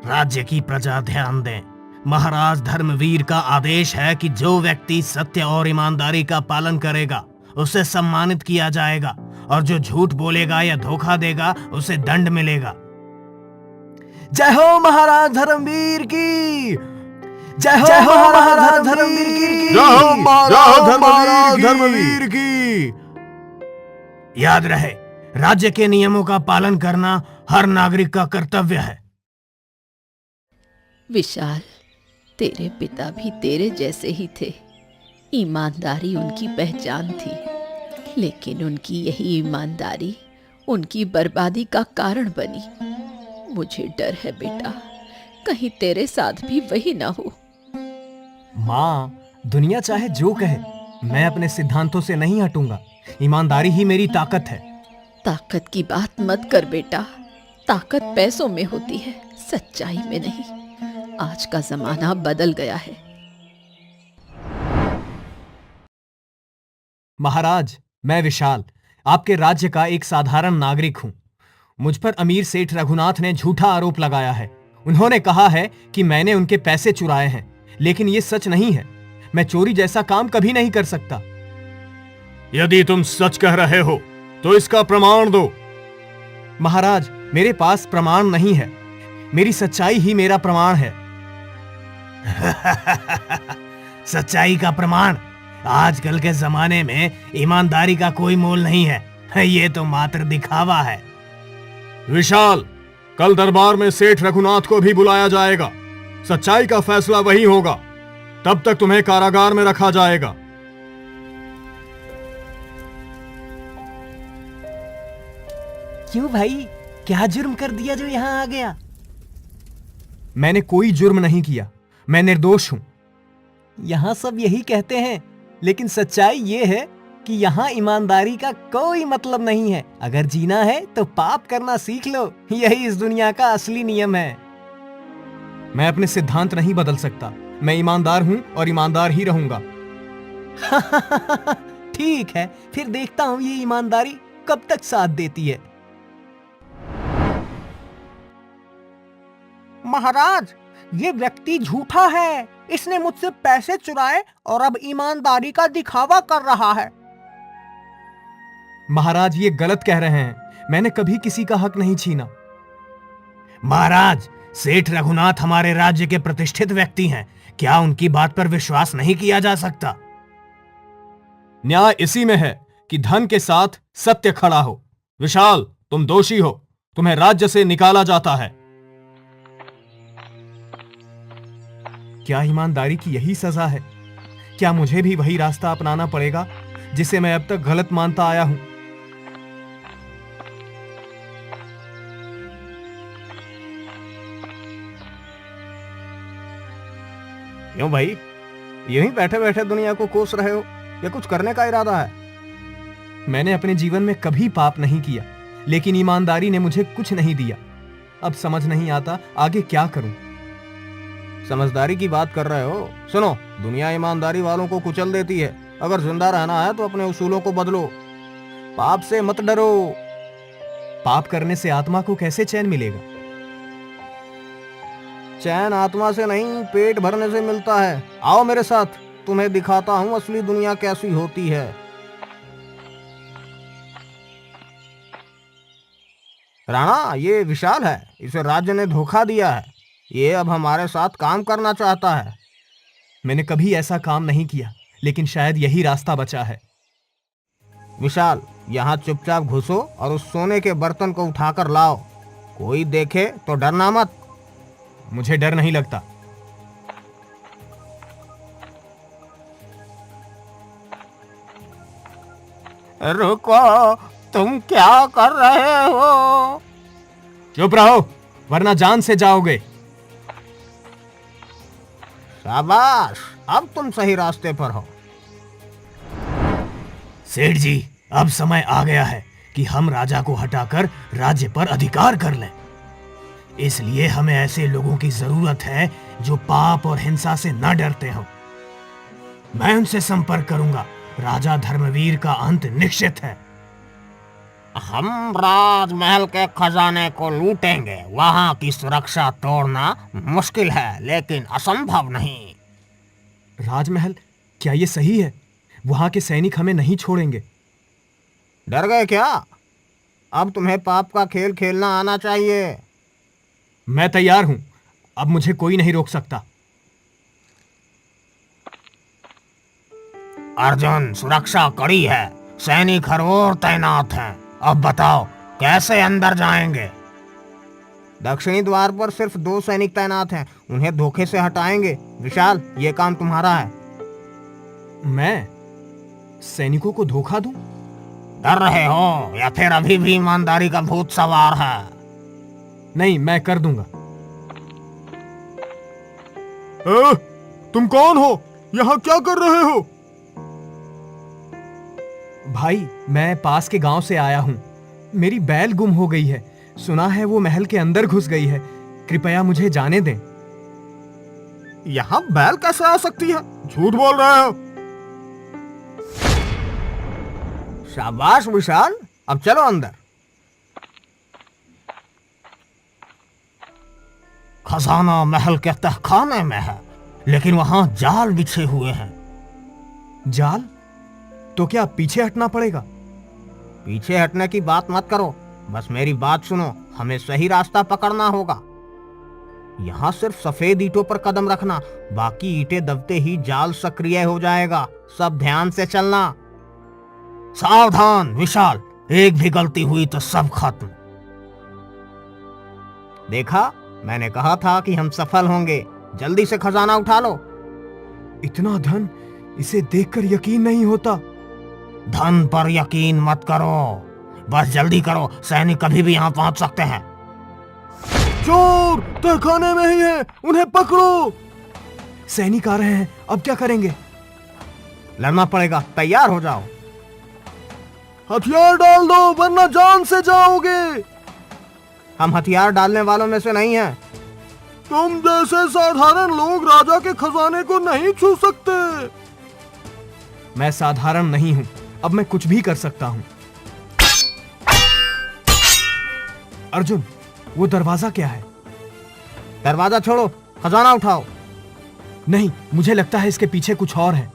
राज्य की प्रजा ध्यान दें। महाराज धर्मवीर का आदेश है कि जो व्यक्ति सत्य और ईमानदारी का पालन करेगा उसे सम्मानित किया जाएगा, और जो झूठ बोलेगा या धोखा देगा उसे दंड मिलेगा। जय हो महाराज धर्मवीर की। जय हो महाराज धर्मवीर की। जय हो महाराज धर्मवीर की। याद रहे, राज्य के नियमों का पालन करना हर नागरिक का कर्तव्य है। विशाल, तेरे पिता भी तेरे जैसे ही थे। ईमानदारी उनकी पहचान थी, लेकिन उनकी यही ईमानदारी उनकी बर्बादी का कारण बनी। मुझे डर है बेटा, कहीं तेरे साथ भी वही ना हो। माँ, दुनिया चाहे जो कहे, मैं अपने सिद्धांतों से नहीं हटूंगा। ईमानदारी ही मेरी ताकत है। ताकत की बात मत कर बेटा, ताकत पैसों में होती है, सच्चाई में नहीं। आज का जमाना बदल गया है। महाराज, मैं विशाल, आपके राज्य का एक साधारण नागरिक हूँ। मुझ पर अमीर सेठ रघुनाथ ने झूठा आरोप लगाया है। उन्होंने कहा है कि मैंने उनके पैसे चुराए हैं, लेकिन ये सच नहीं है। मैं चोरी जैसा काम कभी नहीं कर सकता। यदि तुम सच कह रहे हो तो इसका प्रमाण दो। महाराज, मेरे पास प्रमाण नहीं है। मेरी सच्चाई ही मेरा प्रमाण है। सच्चाई का प्रमाण? आजकल के जमाने में ईमानदारी का कोई मोल नहीं है। ये तो मात्र दिखावा है। विशाल, कल दरबार में सेठ रघुनाथ को भी बुलाया जाएगा। सच्चाई का फैसला वही होगा। तब तक तुम्हें कारागार में रखा जाएगा। क्यों भाई, क्या जुर्म कर दिया जो यहाँ आ गया? मैंने कोई जुर्म नहीं किया, मैं निर्दोष हूं। यहाँ सब यही कहते हैं, लेकिन सच्चाई ये है कि यहाँ ईमानदारी का कोई मतलब नहीं है। अगर जीना है तो पाप करना सीख लो, यही इस दुनिया का असली नियम है। मैं अपने सिद्धांत नहीं बदल सकता। मैं ईमानदार हूं और ईमानदार ही रहूंगा। ठीक है, फिर देखता हूं ये ईमानदारी कब तक साथ देती है। महाराज, ये व्यक्ति झूठा है। इसने मुझसे पैसे चुराए और अब ईमानदारी का दिखावा कर रहा है। महाराज, ये गलत कह रहे हैं। मैंने कभी किसी का हक नहीं छीना। महाराज, सेठ रघुनाथ हमारे राज्य के प्रतिष्ठित व्यक्ति हैं। क्या उनकी बात पर विश्वास नहीं किया जा सकता? न्याय इसी में है कि धन के साथ सत्य खड़ा हो। विशाल, तुम दोषी हो। तुम्हें राज्य से निकाला जाता है। क्या ईमानदारी की यही सजा है? क्या मुझे भी वही रास्ता अपनाना पड़ेगा जिसे मैं अब तक गलत मानता आया हूं? क्यों भाई, यूं ही बैठे बैठे दुनिया को कोस रहे हो या कुछ करने का इरादा है? मैंने अपने जीवन में कभी पाप नहीं किया, लेकिन ईमानदारी ने मुझे कुछ नहीं दिया। अब समझ नहीं आता आगे क्या करूं। समझदारी की बात कर रहे हो? सुनो, दुनिया ईमानदारी वालों को कुचल देती है। अगर जिंदा रहना है तो अपने उसूलों को बदलो। पाप से मत डरो। पाप करने से आत्मा को कैसे चैन मिलेगा? चैन आत्मा से नहीं, पेट भरने से मिलता है। आओ मेरे साथ, तुम्हें दिखाता हूं असली दुनिया कैसी होती है। राणा, ये विशाल है। इसे राज्य ने धोखा दिया है। ये अब हमारे साथ काम करना चाहता है। मैंने कभी ऐसा काम नहीं किया, लेकिन शायद यही रास्ता बचा है। विशाल, यहाँ चुपचाप घुसो और उस सोने के बर्तन को उठाकर लाओ। कोई देखे तो डरना मत। मुझे डर नहीं लगता। रुको, तुम क्या कर रहे हो? चुप रहो, वरना जान से जाओगे। शाबाश, अब तुम सही रास्ते पर हो। सेठ जी, अब समय आ गया है कि हम राजा को हटाकर राज्य पर अधिकार कर लें। इसलिए हमें ऐसे लोगों की जरूरत है जो पाप और हिंसा से न डरते हो। मैं उनसे संपर्क करूंगा। राजा धर्मवीर का अंत निश्चित है। हम राजमहल के खजाने को लूटेंगे। वहां की सुरक्षा तोड़ना मुश्किल है लेकिन असंभव नहीं। राजमहल, क्या ये सही है? वहां के सैनिक हमें नहीं छोड़ेंगे। डर गए क्या? अब तुम्हें पाप का खेल खेलना आना चाहिए। मैं तैयार हूं। अब मुझे कोई नहीं रोक सकता। अर्जुन, सुरक्षा कड़ी है, सैनिक हर ओर तैनात हैं। अब बताओ कैसे अंदर जाएंगे? दक्षिणी द्वार पर सिर्फ 2 सैनिक तैनात हैं, उन्हें धोखे से हटाएंगे। विशाल, ये काम तुम्हारा है। मैं सैनिकों को धोखा दूं? डर रहे हो या फिर अभी भी ईमानदारी का भूत सवार है? नहीं, मैं कर दूंगा। तुम कौन हो? यहाँ क्या कर रहे हो? भाई, मैं पास के गांव से आया हूं। मेरी बैल गुम हो गई है। सुना है वो महल के अंदर घुस गई है। कृपया मुझे जाने दें। यहाँ बैल कैसे आ सकती है? झूठ बोल रहे हो। शाबाश विशाल, अब चलो अंदर। खजाना महल के तहखाने में है, लेकिन वहां जाल बिछे हुए हैं। जाल? तो क्या पीछे हटना पड़ेगा? पीछे हटने की बात मत करो, बस मेरी बात सुनो। हमें सही रास्ता पकड़ना होगा। यहाँ सिर्फ सफेद ईंटों पर कदम रखना, बाकी ईंटें दबते ही जाल सक्रिय हो जाएगा। सब ध्यान से चलना। सावधान विशाल, एक भी गलती हुई तो सब खत्म। देखा, मैंने कहा था कि हम सफल होंगे। जल्दी से खजाना उठा लो। इतना धन, इसे देखकर यकीन नहीं होता। धन पर यकीन मत करो, बस जल्दी करो, सैनिक कभी भी यहाँ पहुंच सकते हैं। चोर तहखाने में ही है, उन्हें पकड़ो। सैनिक आ रहे हैं, अब क्या करेंगे? लड़ना पड़ेगा, तैयार हो जाओ। हथियार डाल दो वरना जान से जाओगे। हम हथियार डालने वालों में से नहीं हैं। तुम जैसे साधारण लोग राजा के खजाने को नहीं छू सकते। मैं साधारण नहीं हूं, अब मैं कुछ भी कर सकता हूं। अर्जुन, वो दरवाजा क्या है? दरवाजा छोड़ो, खजाना उठाओ। नहीं, मुझे लगता है इसके पीछे कुछ और है।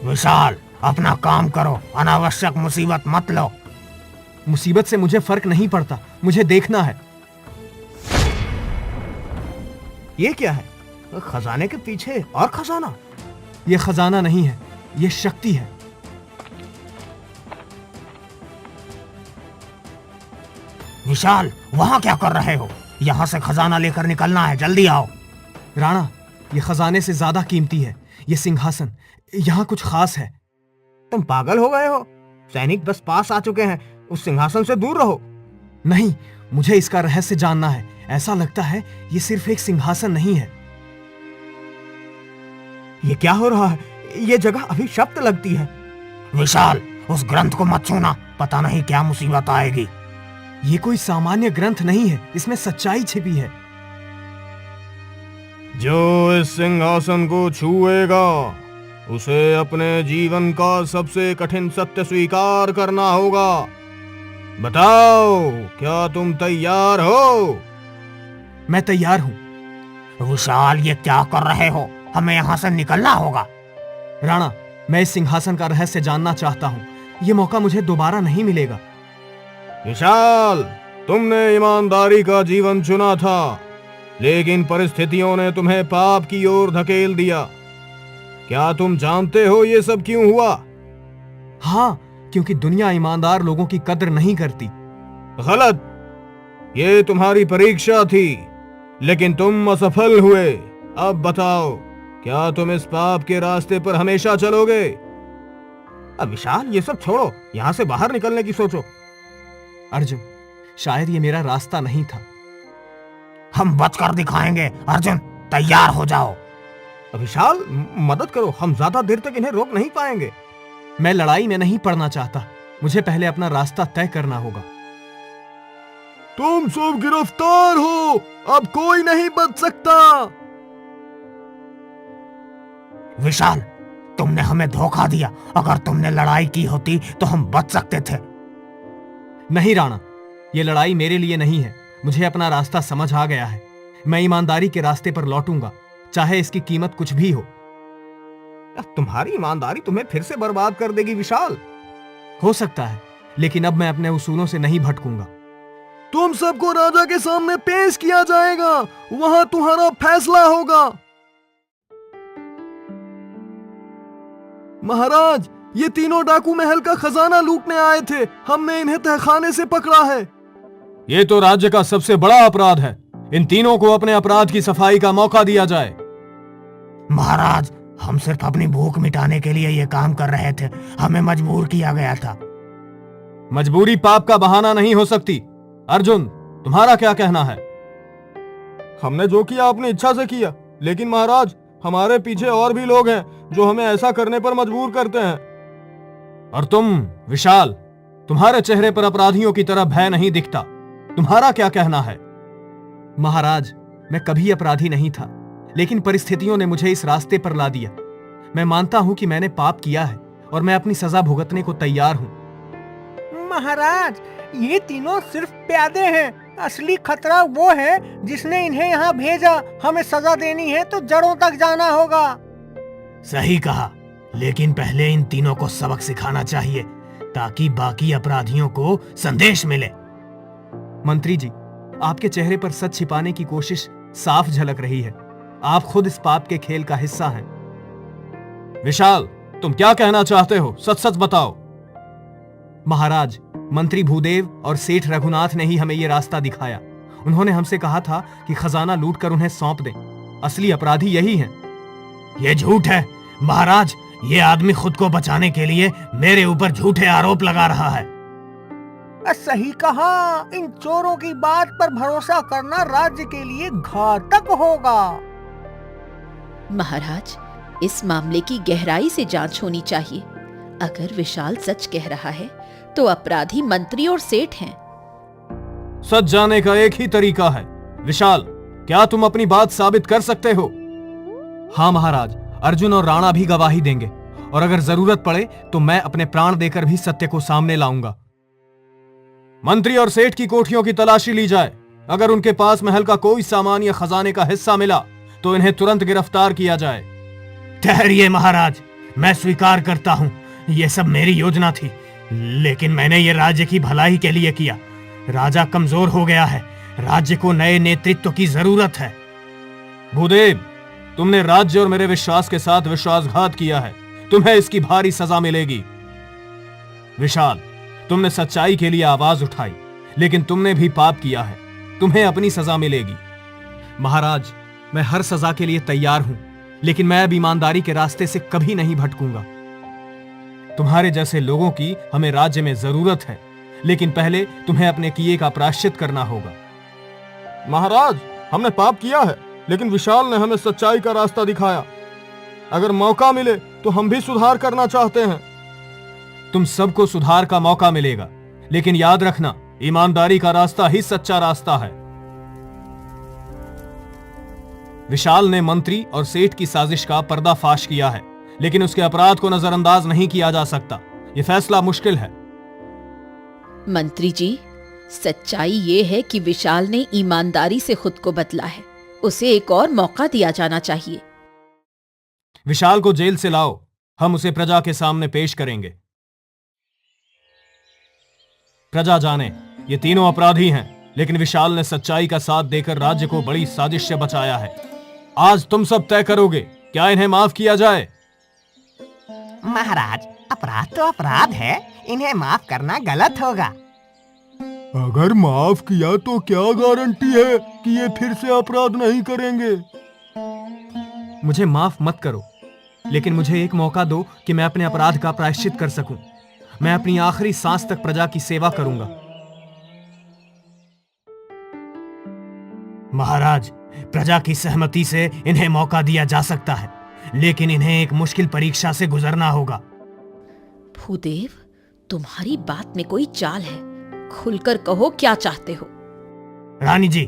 विशाल, अपना काम करो, अनावश्यक मुसीबत मत लो। मुसीबत से मुझे फर्क नहीं पड़ता, मुझे देखना है। ये क्या है? खजाने के पीछे और खजाना? ये खजाना नहीं है, ये शक्ति है। विशाल, वहां क्या कर रहे हो? यहाँ से खजाना लेकर निकलना है, जल्दी आओ। राणा, ये खजाने से ज्यादा कीमती है। ये सिंहासन, यहाँ कुछ खास है। तुम पागल हो गए हो? सैनिक बस पास आ चुके हैं, उस सिंहासन से दूर रहो। नहीं, मुझे इसका रहस्य जानना है। ऐसा लगता है ये सिर्फ एक सिंहासन नहीं है। ये क्या हो रहा है? ये जगह अभी शब्द लगती है। विशाल, उस ग्रंथ को मत छूना, पता नहीं क्या मुसीबत आएगी। ये कोई सामान्य ग्रंथ नहीं है, इसमें सच्चाई छिपी है। जो इस सिंहासन को छुएगा उसे अपने जीवन का सबसे कठिन सत्य स्वीकार करना होगा। बताओ, क्या तुम तैयार हो? मैं तैयार हूं। विशाल, ये क्या कर रहे हो? हमें यहाँ से निकलना होगा। राणा, मैं इस सिंहासन का रहस्य जानना चाहता हूं। ये मौका मुझे दोबारा नहीं मिलेगा। विशाल, तुमने ईमानदारी का जीवन चुना था, लेकिन परिस्थितियों ने तुम्हें पाप की ओर धकेल दिया। क्या तुम जानते हो ये सब क्यों हुआ? हाँ, क्योंकि दुनिया ईमानदार लोगों की कद्र नहीं करती। गलत। ये तुम्हारी परीक्षा थी, लेकिन तुम असफल हुए। अब बताओ, क्या तुम इस पाप के रास्ते पर हमेशा चलोगे? अब विशाल, ये सब छोड़ो, यहाँ से बाहर निकलने की सोचो। अर्जुन, शायद ये मेरा रास्ता नहीं था। हम बचकर दिखाएंगे। अर्जुन, तैयार हो जाओ। विशाल, मदद करो, हम ज्यादा देर तक इन्हें रोक नहीं पाएंगे। मैं लड़ाई में नहीं पड़ना चाहता, मुझे पहले अपना रास्ता तय करना होगा। तुम सब गिरफ्तार हो, अब कोई नहीं बच सकता। विशाल, तुमने हमें धोखा दिया। अगर तुमने लड़ाई की होती तो हम बच सकते थे। नहीं राणा, ये लड़ाई मेरे लिए नहीं है। मुझे अपना रास्ता समझ आ गया है। मैं ईमानदारी के रास्ते पर लौटूंगा, चाहे इसकी कीमत कुछ भी हो। तुम्हारी ईमानदारी तुम्हें फिर से बर्बाद कर देगी विशाल। हो सकता है, लेकिन अब मैं अपने उसूलों से नहीं भटकूंगा। तुम सबको राजा के सामने पेश किया जाएगा, वहां तुम्हारा फैसला होगा। महाराज, ये तीनों डाकू महल का खजाना लूटने आए थे। हमने इन्हें तहखाने से पकड़ा है। ये तो राज्य का सबसे बड़ा अपराध है। इन तीनों को अपने अपराध की सफाई का मौका दिया जाए। महाराज, हम सिर्फ अपनी भूख मिटाने के लिए ये काम कर रहे थे। हमें मजबूर किया गया था। मजबूरी पाप का बहाना नहीं हो सकती। अर्जुन, तुम्हारा क्या कहना है? हमने जो किया अपनी इच्छा से किया, लेकिन महाराज हमारे पीछे और भी लोग हैं जो हमें ऐसा करने पर मजबूर करते हैं। और तुम विशाल, तुम्हारे चेहरे पर अपराधियों की तरह भय नहीं दिखता। तुम्हारा क्या कहना है? महाराज, मैं कभी अपराधी नहीं था, लेकिन परिस्थितियों ने मुझे इस रास्ते पर ला दिया। मैं मानता हूं कि मैंने पाप किया है और मैं अपनी सजा भुगतने को तैयार हूं। महाराज, ये तीनों सिर्फ प्यादे हैं। असली खतरा वो है जिसने इन्हें यहाँ भेजा। हमें सजा देनी है तो जड़ों तक जाना होगा। सही कहा, लेकिन पहले इन तीनों को सबक सिखाना चाहिए ताकि बाकी अपराधियों को संदेश मिले। मंत्री जी, आपके चेहरे पर सच छिपाने की कोशिश साफ झलक रही है। आप खुद इस पाप के खेल का हिस्सा हैं। विशाल, तुम क्या कहना चाहते हो? सच सच बताओ। महाराज, मंत्री भूदेव और सेठ रघुनाथ ने ही हमें ये रास्ता दिखाया। उन्होंने हमसे कहा था कि खजाना लूटकर उन्हें सौंप दें। असली अपराधी यही हैं। ये झूठ है महाराज। ये आदमी खुद को बचाने के लिए मेरे ऊपर झूठे आरोप लगा रहा है। सही कहा। इन चोरों की बात पर भरोसा करना राज्य के लिए घातक होगा। महाराज, इस मामले की गहराई से जांच होनी चाहिए। अगर विशाल सच कह रहा है तो अपराधी मंत्री और सेठ हैं। सच जाने का एक ही तरीका है। विशाल, क्या तुम अपनी बात साबित कर सकते हो? हाँ महाराज, अर्जुन और राणा भी गवाही देंगे, और अगर जरूरत पड़े तो मैं अपने प्राण देकर भी सत्य को सामने लाऊंगा। मंत्री और सेठ की कोठियों की तलाशी ली जाए। अगर उनके पास महल का कोई सामान या खजाने का हिस्सा मिला तो इन्हें तुरंत गिरफ्तार किया जाए। ठहरिए महाराज, मैं स्वीकार करता हूँ ये सब मेरी योजना थी, लेकिन मैंने ये राज्य की भलाई के लिए किया। राजा कमजोर हो गया है। राज्य को नए नेतृत्व की जरूरत है। भूदेव, तुमने राज्य और मेरे विश्वास के साथ विश्वासघात किया है। तुम्हें इसकी भारी सजा मिलेगी। विशाल, तुमने सच्चाई के लिए आवाज उठाई, लेकिन तुमने भी पाप किया है। तुम्हें अपनी सजा मिलेगी। महाराज, मैं हर सजा के लिए तैयार हूं, लेकिन मैं अब ईमानदारी के रास्ते से कभी नहीं भटकूंगा। तुम्हारे जैसे लोगों की हमें राज्य में जरूरत है, लेकिन पहले तुम्हें अपने किए का प्रायश्चित करना होगा। महाराज, हमने पाप किया है, लेकिन विशाल ने हमें सच्चाई का रास्ता दिखाया। अगर मौका मिले तो हम भी सुधार करना चाहते हैं। तुम सबको सुधार का मौका मिलेगा, लेकिन याद रखना, ईमानदारी का रास्ता ही सच्चा रास्ता है। विशाल ने मंत्री और सेठ की साजिश का पर्दाफाश किया है, लेकिन उसके अपराध को नजरअंदाज नहीं किया जा सकता। यह फैसला मुश्किल है। मंत्री जी, सच्चाई ये है कि विशाल ने ईमानदारी से खुद को बदला है। उसे एक और मौका दिया जाना चाहिए। विशाल को जेल से लाओ, हम उसे प्रजा के सामने पेश करेंगे। प्रजा जाने, ये तीनों अपराधी हैं, लेकिन विशाल ने सच्चाई का साथ देकर राज्य को बड़ी साजिश से बचाया है। आज तुम सब तय करोगे, क्या इन्हें माफ किया जाए? महाराज, अपराध तो अपराध है, इन्हें माफ करना गलत होगा। अगर माफ किया तो क्या गारंटी है कि ये फिर से अपराध नहीं करेंगे? मुझे माफ मत करो, लेकिन मुझे एक मौका दो कि मैं अपने अपराध का प्रायश्चित कर सकूं। मैं अपनी आखिरी सांस तक प्रजा की सेवा करूंगा। महाराज, प्रजा की सहमति से इन्हें मौका दिया जा सकता है, लेकिन इन्हें एक मुश्किल परीक्षा से गुजरना होगा। भूदेव, तुम्हारी बात में कोई चाल है। खुलकर कहो, क्या चाहते हो? रानी जी,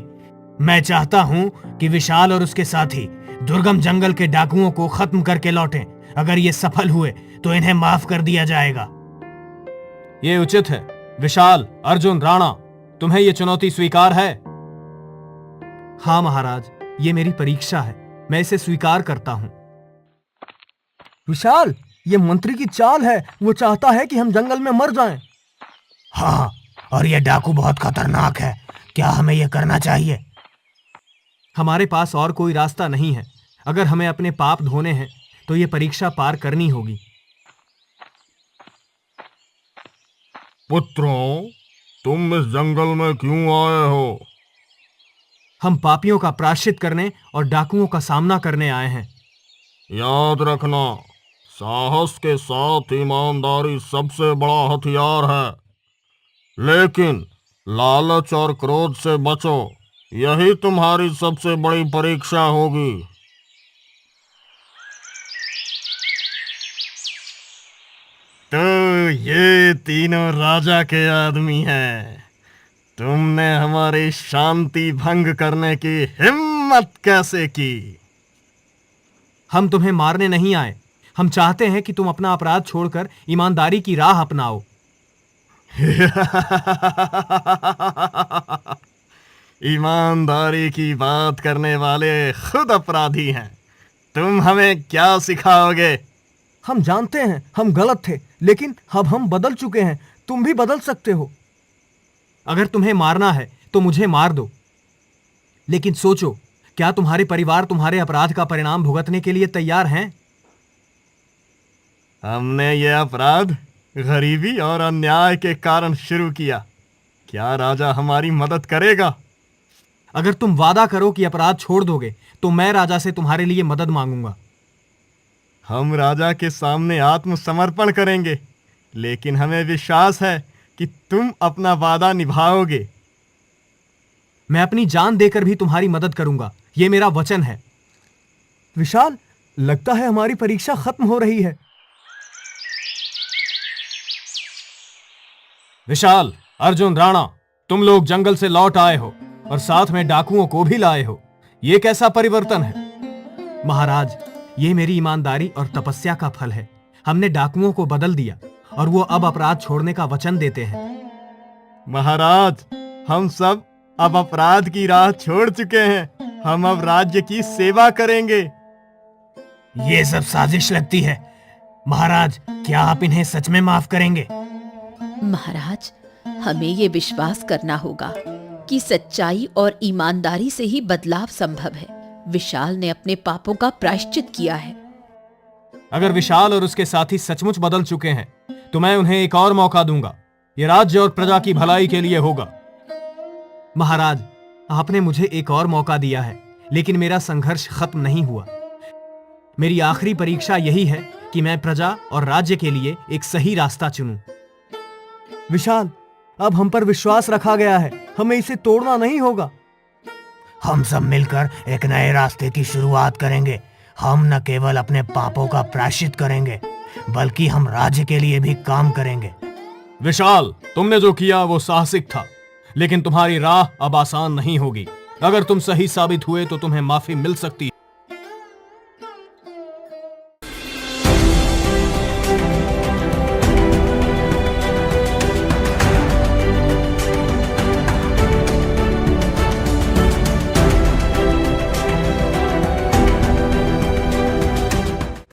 मैं चाहता हूं कि विशाल और उसके साथी दुर्गम जंगल के डाकुओं को खत्म करके लौटें। अगर ये सफल हुए तो इन्हें माफ कर दिया जाएगा। ये उचित है, विशाल, अर्जुन, राणा, तुम्हें यह चुनौती स्वीकार है? हाँ महाराज, ये मेरी परीक्षा है, मैं इसे स्वीकार करता हूं। विशाल, ये मंत्री की चाल है, वो चाहता है कि हम जंगल में मर जाएं। हाँ, और ये डाकू बहुत खतरनाक है, क्या हमें ये करना चाहिए? हमारे पास और कोई रास्ता नहीं है। अगर हमें अपने पाप धोने हैं तो ये परीक्षा पार करनी होगी। पुत्रों, तुम इस जंगल में क्यों आए हो? हम पापियों का प्रायश्चित करने और डाकुओं का सामना करने आए हैं। याद रखना, साहस के साथ ईमानदारी सबसे बड़ा हथियार है, लेकिन लालच और क्रोध से बचो, यही तुम्हारी सबसे बड़ी परीक्षा होगी। तो ये तीनों राजा के आदमी हैं। तुमने हमारी शांति भंग करने की हिम्मत कैसे की? हम तुम्हें मारने नहीं आए, हम चाहते हैं कि तुम अपना अपराध छोड़कर ईमानदारी की राह अपनाओ। ईमानदारी की बात करने वाले खुद अपराधी हैं, तुम हमें क्या सिखाओगे? हम जानते हैं हम गलत थे, लेकिन अब हम बदल चुके हैं, तुम भी बदल सकते हो। अगर तुम्हें मारना है तो मुझे मार दो, लेकिन सोचो, क्या तुम्हारे परिवार तुम्हारे अपराध का परिणाम भुगतने के लिए तैयार हैं? हमने यह अपराध गरीबी और अन्याय के कारण शुरू किया। क्या राजा हमारी मदद करेगा? अगर तुम वादा करो कि अपराध छोड़ दोगे तो मैं राजा से तुम्हारे लिए मदद मांगूंगा। हम राजा के सामने आत्मसमर्पण करेंगे, लेकिन हमें विश्वास है कि तुम अपना वादा निभाओगे। मैं अपनी जान देकर भी तुम्हारी मदद करूंगा, यह मेरा वचन है। विशाल, लगता है हमारी परीक्षा खत्म हो रही है। विशाल, अर्जुन, राणा, तुम लोग जंगल से लौट आए हो और साथ में डाकुओं को भी लाए हो। यह कैसा परिवर्तन है? महाराज, ये मेरी ईमानदारी और तपस्या का फल है। हमने डाकुओं को बदल दिया और वो अब अपराध छोड़ने का वचन देते हैं। महाराज, हम सब अब अपराध की राह छोड़ चुके हैं। हम अब राज्य की सेवा करेंगे। ये सब साजिश लगती है। महाराज, क्या आप इन्हें सच में माफ करेंगे? महाराज, हमें ये विश्वास करना होगा कि सच्चाई और ईमानदारी से ही बदलाव संभव है। विशाल ने अपने पापों का प्रायश्चित किया है। अगर विशाल और उसके साथी सचमुच बदल चुके हैं तो मैं उन्हें एक और मौका दूंगा। यह राज्य और प्रजा की भलाई के लिए होगा। महाराज, आपने मुझे एक और मौका दिया है, लेकिन मेरा संघर्ष खत्म नहीं हुआ। मेरी आखिरी परीक्षा यही है कि मैं प्रजा और राज्य के लिए एक सही रास्ता चुनूं। विशाल, अब हम पर विश्वास रखा गया है, हमें इसे तोड़ना नहीं होगा। हम सब मिलकर एक नए रास्ते की शुरुआत करेंगे। हम न केवल अपने पापों का प्रायश्चित करेंगे, बल्कि हम राज्य के लिए भी काम करेंगे। विशाल, तुमने जो किया वो साहसिक था, लेकिन तुम्हारी राह अब आसान नहीं होगी। अगर तुम सही साबित हुए तो तुम्हें माफी मिल सकती